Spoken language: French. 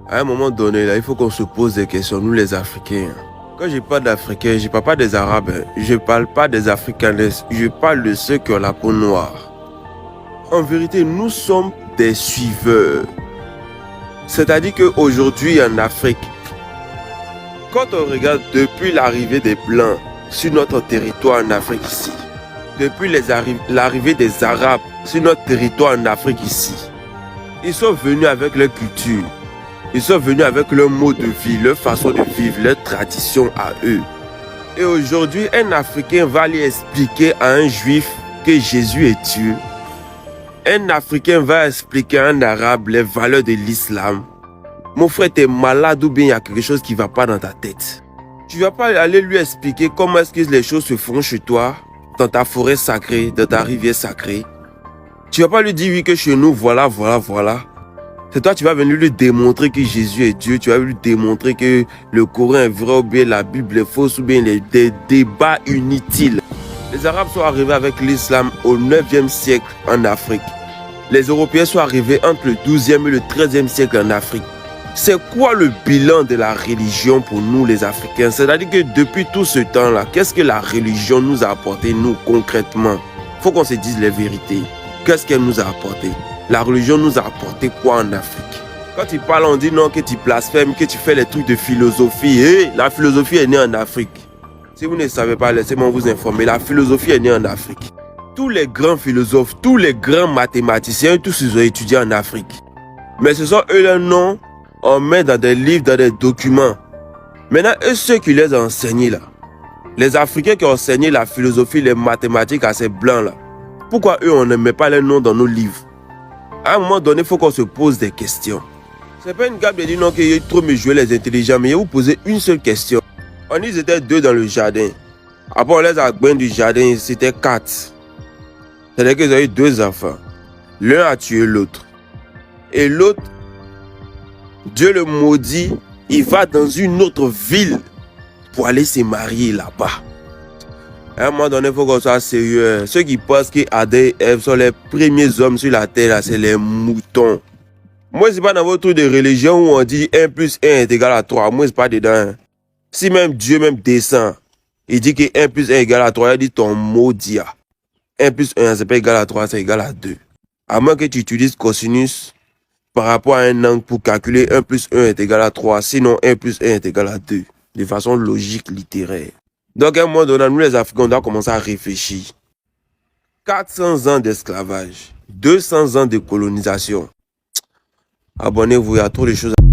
À un moment donné, là, il faut qu'on se pose des questions, nous les Africains. Quand je parle d'Africains, je ne parle pas des Arabes, je ne parle pas des Africains, je parle de ceux qui ont la peau noire. En vérité, nous sommes des suiveurs. C'est-à-dire qu'aujourd'hui en Afrique, quand on regarde depuis l'arrivée des Blancs sur notre territoire en Afrique ici, depuis l'arrivée des Arabes sur notre territoire en Afrique ici, ils sont venus avec leur culture, ils sont venus avec leur mode de vie, leur façon de vivre, leur tradition à eux. Et aujourd'hui, un Africain va aller expliquer à un Juif que Jésus est Dieu. Un Africain va expliquer à un Arabe les valeurs de l'islam. Mon frère, t'es malade ou bien il y a quelque chose qui ne va pas dans ta tête. Tu ne vas pas aller lui expliquer comment est-ce que les choses se font chez toi, dans ta forêt sacrée, dans ta rivière sacrée. Tu ne vas pas lui dire oui que chez nous, voilà. C'est toi, tu vas venir lui démontrer que Jésus est Dieu. Tu vas lui démontrer que le Coran est vrai ou bien la Bible est fausse ou bien des débats inutiles. Les Arabes sont arrivés avec l'islam au 9e siècle en Afrique. Les Européens sont arrivés entre le 12e et le 13e siècle en Afrique. C'est quoi le bilan de la religion pour nous les Africains? C'est-à-dire que depuis tout ce temps-là, qu'est-ce que la religion nous a apporté, nous, concrètement? Il faut qu'on se dise les vérités. Qu'est-ce qu'elle nous a apporté? La religion nous a apporté quoi en Afrique? Quand tu parles, on dit non, que tu blasphèmes, que tu fais les trucs de philosophie. Hey, la philosophie est née en Afrique. Si vous ne savez pas, laissez-moi vous informer. La philosophie est née en Afrique. Tous les grands philosophes, tous les grands mathématiciens, tous ils ont étudié en Afrique. Mais ce sont eux leurs noms, on met dans des livres, dans des documents. Maintenant, eux, ceux qui les ont enseignés là, les Africains qui ont enseigné la philosophie, les mathématiques à ces blancs là, pourquoi eux, on ne met pas leurs noms dans nos livres? À un moment donné, il faut qu'on se pose des questions. C'est pas une gamme de dire non, qu'il y a trop me jouer les intelligents, mais il vous poser une seule question. On y était 2 dans le jardin. Après, on les a gagné du jardin, c'était 4. C'est-à-dire qu'ils ont eu 2 enfants. L'un a tué l'autre. Et l'autre, Dieu le maudit, il va dans une autre ville pour aller se marier là-bas. À un moment donné, il faut qu'on soit sérieux. Ceux qui pensent qu'Adam et Ève sont les premiers hommes sur la terre, c'est les moutons. Moi, c'est pas dans votre truc de religion où on dit 1 plus 1 est égal à 3. Moi, c'est pas dedans. Si même Dieu même descend, il dit que 1 plus 1 est égal à 3, il dit ton maudit. 1 plus 1, c'est pas égal à 3, c'est égal à 2. À moins que tu utilises cosinus par rapport à un angle pour calculer 1 plus 1 est égal à 3. Sinon, 1 plus 1 est égal à 2. De façon logique, littéraire. Donc, à un moment donné, nous les Africains, on doit commencer à réfléchir. 400 ans d'esclavage, 200 ans de colonisation. Abonnez-vous, il y a trop de choses à